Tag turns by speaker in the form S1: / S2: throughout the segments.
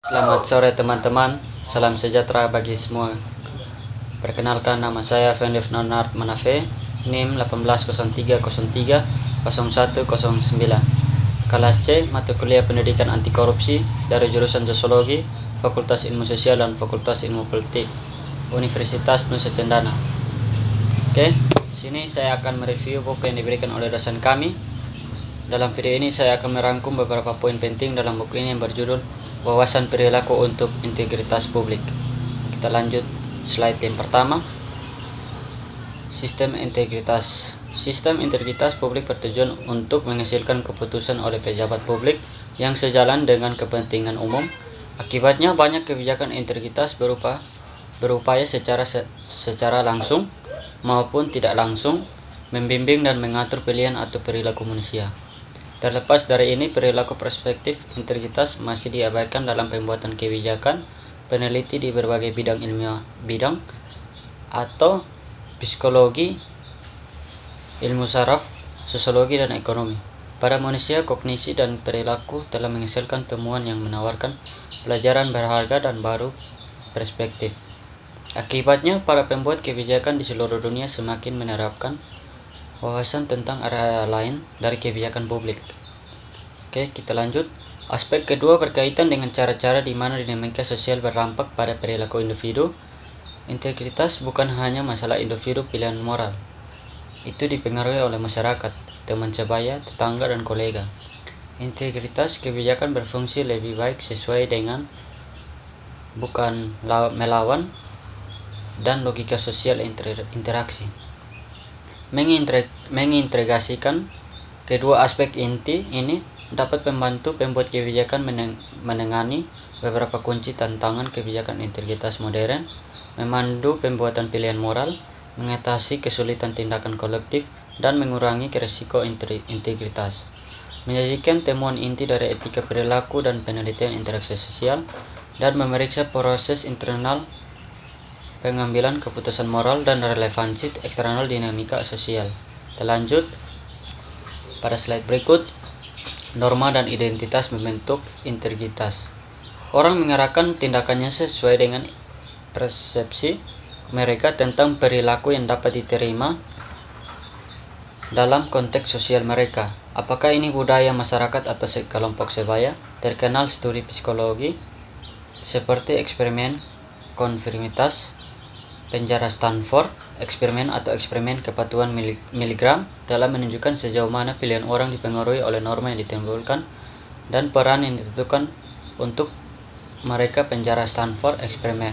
S1: Selamat sore teman-teman, salam sejahtera bagi semua. Perkenalkan, nama saya Fendev Nonard Manafe, NIM 1803030109. Kelas C, mata kuliah pendidikan anti korupsi dari jurusan Sosiologi, Fakultas Ilmu Sosial dan Fakultas Ilmu Politik, Universitas Nusa Cendana. Oke, sini saya akan mereview buku yang diberikan oleh dosen kami. Dalam video ini saya akan merangkum beberapa poin penting dalam buku ini yang berjudul Wawasan Perilaku untuk Integritas Publik. Kita lanjut slide yang pertama. Sistem integritas. Sistem integritas publik bertujuan untuk menghasilkan keputusan oleh pejabat publik yang sejalan dengan kepentingan umum. Akibatnya banyak kebijakan integritas berupaya secara langsung maupun tidak langsung membimbing dan mengatur pilihan atau perilaku manusia. Terlepas dari ini, perilaku perspektif integritas masih diabaikan dalam pembuatan kebijakan peneliti di berbagai bidang ilmiah atau psikologi, ilmu saraf, sosiologi, dan ekonomi. Pada manusia, kognisi dan perilaku telah menghasilkan temuan yang menawarkan pelajaran berharga dan baru perspektif. Akibatnya, para pembuat kebijakan di seluruh dunia semakin menerapkan wawasan tentang area lain dari kebijakan publik. Oke, kita lanjut. Aspek kedua berkaitan dengan cara-cara di mana dinamika sosial berdampak pada perilaku individu. Integritas bukan hanya masalah individu pilihan moral. Itu dipengaruhi oleh masyarakat, teman sebaya, tetangga, dan kolega. Integritas kebijakan berfungsi lebih baik sesuai dengan bukan melawan dan logika sosial interaksi. Mengintegrasikan kedua aspek inti ini dapat membantu pembuat kebijakan menangani beberapa kunci tantangan kebijakan integritas modern, memandu pembuatan pilihan moral, mengatasi kesulitan tindakan kolektif, dan mengurangi risiko integritas. Menyajikan temuan inti dari etika perilaku dan penelitian interaksi sosial, dan memeriksa proses internal pengambilan keputusan moral dan relevansi eksternal dinamika sosial. Terlanjut pada slide berikut. Norma dan identitas membentuk integritas. Orang mengarahkan tindakannya sesuai dengan persepsi mereka tentang perilaku yang dapat diterima dalam konteks sosial mereka. Apakah ini budaya masyarakat atau kelompok sebaya? Terkenal studi psikologi seperti eksperimen konformitas, penjara Stanford, eksperimen atau eksperimen kepatuhan Milgram telah menunjukkan sejauh mana pilihan orang dipengaruhi oleh norma yang ditimbulkan dan peran yang ditentukan untuk mereka. Penjara Stanford eksperimen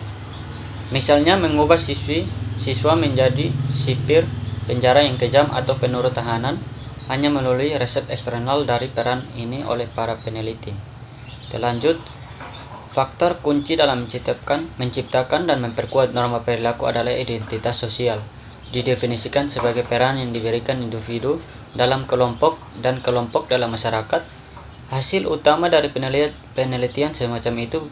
S1: misalnya mengubah siswa menjadi sipir penjara yang kejam atau penurut tahanan hanya melalui resep eksternal dari peran ini oleh para peneliti. Terlanjut, faktor kunci dalam menciptakan dan memperkuat norma perilaku adalah identitas sosial. Didefinisikan sebagai peran yang diberikan individu dalam kelompok dan kelompok dalam masyarakat. Hasil utama dari penelitian semacam itu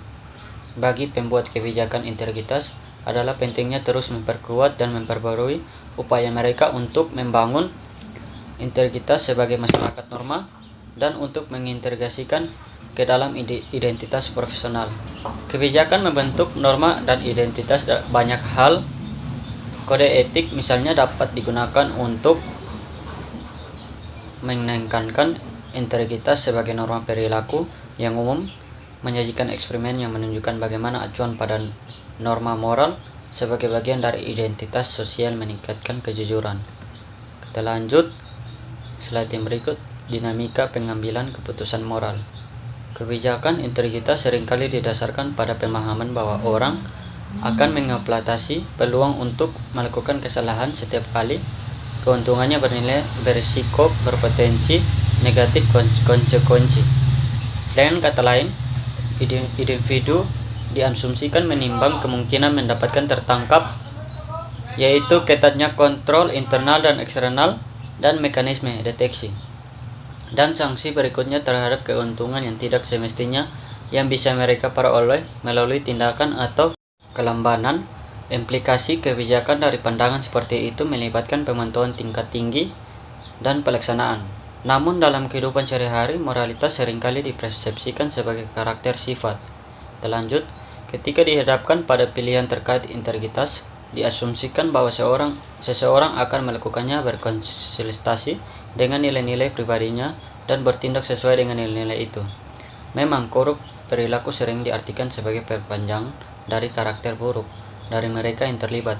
S1: bagi pembuat kebijakan integritas adalah pentingnya terus memperkuat dan memperbarui upaya mereka untuk membangun integritas sebagai masyarakat norma dan untuk mengintegrasikan ke dalam identitas profesional. Kebijakan membentuk norma dan identitas banyak hal. Kode etik misalnya dapat digunakan untuk menekankan integritas sebagai norma perilaku yang umum, menyajikan eksperimen yang menunjukkan bagaimana acuan pada norma moral sebagai bagian dari identitas sosial meningkatkan kejujuran. Kita lanjut slide yang berikut. Dinamika pengambilan keputusan moral. Kebijakan integritas seringkali didasarkan pada pemahaman bahwa orang akan mengeksploitasi peluang untuk melakukan kesalahan setiap kali keuntungannya bernilai berisiko berpotensi negatif konsekuensi. Dengan kata lain, individu diasumsikan menimbang kemungkinan mendapatkan tertangkap, yaitu ketatnya kontrol internal dan eksternal dan mekanisme deteksi dan sanksi berikutnya terhadap keuntungan yang tidak semestinya yang bisa mereka peroleh melalui tindakan atau kelambanan. Implikasi kebijakan dari pandangan seperti itu melibatkan pemantauan tingkat tinggi dan pelaksanaan. Namun dalam kehidupan sehari-hari, moralitas seringkali dipersepsikan sebagai karakter sifat Terlanjut, ketika dihadapkan pada pilihan terkait integritas, diasumsikan bahwa seseorang akan melakukannya berkonsultasi dengan nilai-nilai pribadinya dan bertindak sesuai dengan nilai-nilai itu. Memang korup perilaku sering diartikan sebagai perpanjangan dari karakter buruk dari mereka yang terlibat.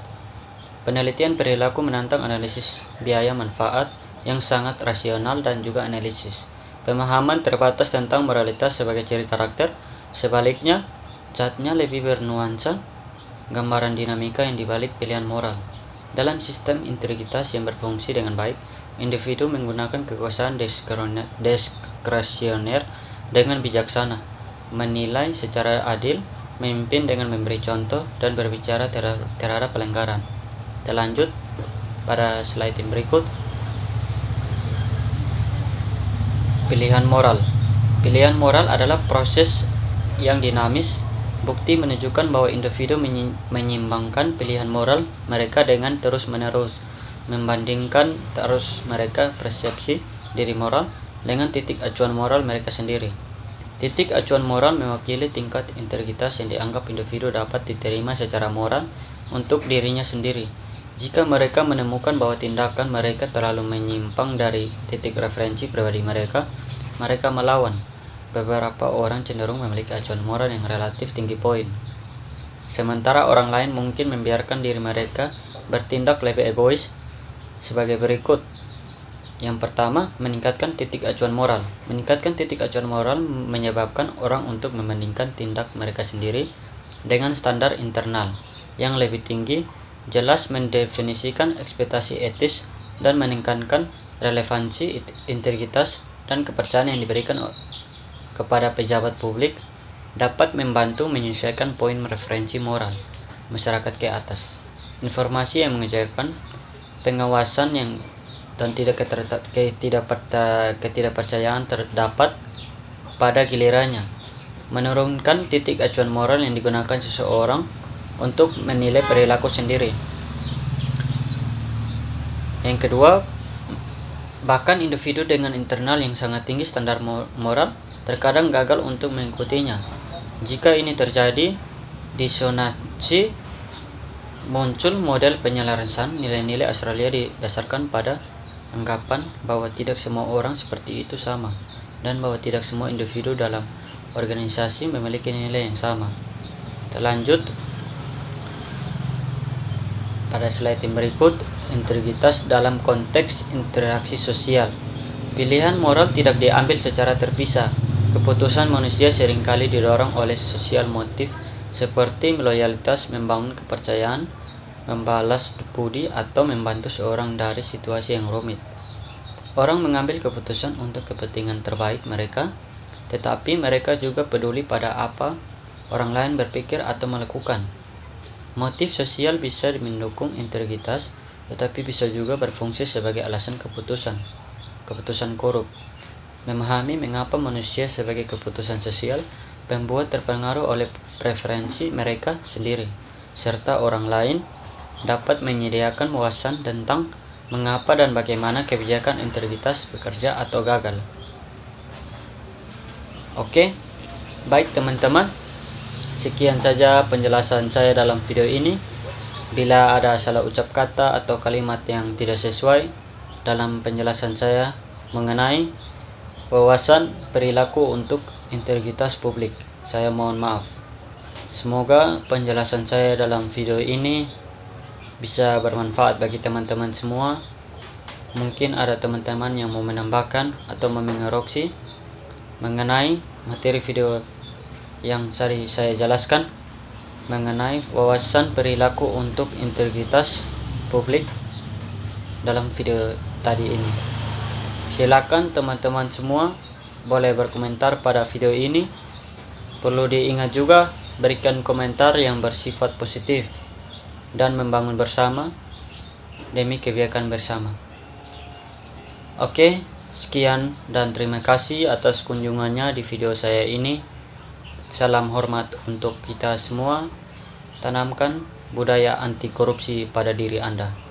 S1: Penelitian perilaku menantang analisis biaya manfaat yang sangat rasional dan juga analisis. Pemahaman terbatas tentang moralitas sebagai ciri karakter. Sebaliknya, catnya lebih bernuansa gambaran dinamika yang dibalik pilihan moral. Dalam sistem integritas yang berfungsi dengan baik, individu menggunakan kekuasaan diskresioner dengan bijaksana, menilai secara adil, memimpin dengan memberi contoh, dan berbicara terhadap pelanggaran. Terlanjut pada slide yang berikut. Pilihan moral. Pilihan moral adalah proses yang dinamis. Bukti menunjukkan bahwa individu menyimbangkan pilihan moral mereka dengan terus-menerus, membandingkan terus mereka persepsi diri moral dengan titik acuan moral mereka sendiri. Titik acuan moral mewakili tingkat integritas yang dianggap individu dapat diterima secara moral untuk dirinya sendiri. Jika mereka menemukan bahwa tindakan mereka terlalu menyimpang dari titik referensi pribadi mereka melawan. Beberapa orang cenderung memiliki acuan moral yang relatif tinggi poin, sementara orang lain mungkin membiarkan diri mereka bertindak lebih egois sebagai berikut. Yang pertama, meningkatkan titik acuan moral. Meningkatkan titik acuan moral menyebabkan orang untuk membandingkan tindak mereka sendiri dengan standar internal yang lebih tinggi, jelas mendefinisikan ekspektasi etis, dan meningkatkan relevansi, integritas, dan kepercayaan yang diberikan kepada pejabat publik, dapat membantu menyesuaikan poin referensi moral masyarakat ke atas. Informasi yang mengejarkan pengawasan dan ketidakpercayaan terdapat pada gilirannya, menurunkan titik acuan moral yang digunakan seseorang untuk menilai perilaku sendiri. Yang kedua, bahkan individu dengan internal yang sangat tinggi standar moral terkadang gagal untuk mengikutinya. Jika ini terjadi, disonansi muncul. Model penyelarasan nilai-nilai Australia didasarkan pada anggapan bahwa tidak semua orang seperti itu sama, dan bahwa tidak semua individu dalam organisasi memiliki nilai yang sama. Terlanjut pada slide yang berikut, integritas dalam konteks interaksi sosial. Pilihan moral tidak diambil secara terpisah. Keputusan manusia seringkali didorong oleh sosial motif seperti loyalitas, membangun kepercayaan, membalas budi, atau membantu seorang dari situasi yang rumit. Orang mengambil keputusan untuk kepentingan terbaik mereka, tetapi mereka juga peduli pada apa orang lain berpikir atau melakukan. Motif sosial bisa mendukung integritas, tetapi bisa juga berfungsi sebagai alasan keputusan korup. Memahami mengapa manusia sebagai keputusan sosial membuat terpengaruh oleh preferensi mereka sendiri, serta orang lain, dapat menyediakan wawasan tentang mengapa dan bagaimana kebijakan integritas bekerja atau gagal. Oke, baik teman-teman, sekian saja penjelasan saya dalam video ini. Bila ada salah ucap kata atau kalimat yang tidak sesuai dalam penjelasan saya mengenai wawasan perilaku untuk integritas publik, saya mohon maaf. Semoga penjelasan saya dalam video ini bisa bermanfaat bagi teman-teman semua. Mungkin ada teman-teman yang mau menambahkan atau mengoreksi mengenai materi video yang tadi saya jelaskan mengenai wawasan perilaku untuk integritas publik dalam video tadi ini. Silakan teman-teman semua boleh berkomentar pada video ini. Perlu diingat juga, berikan komentar yang bersifat positif dan membangun bersama demi kebaikan bersama. Oke, sekian dan terima kasih atas kunjungannya di video saya ini. Salam hormat untuk kita semua. Tanamkan budaya anti korupsi pada diri Anda.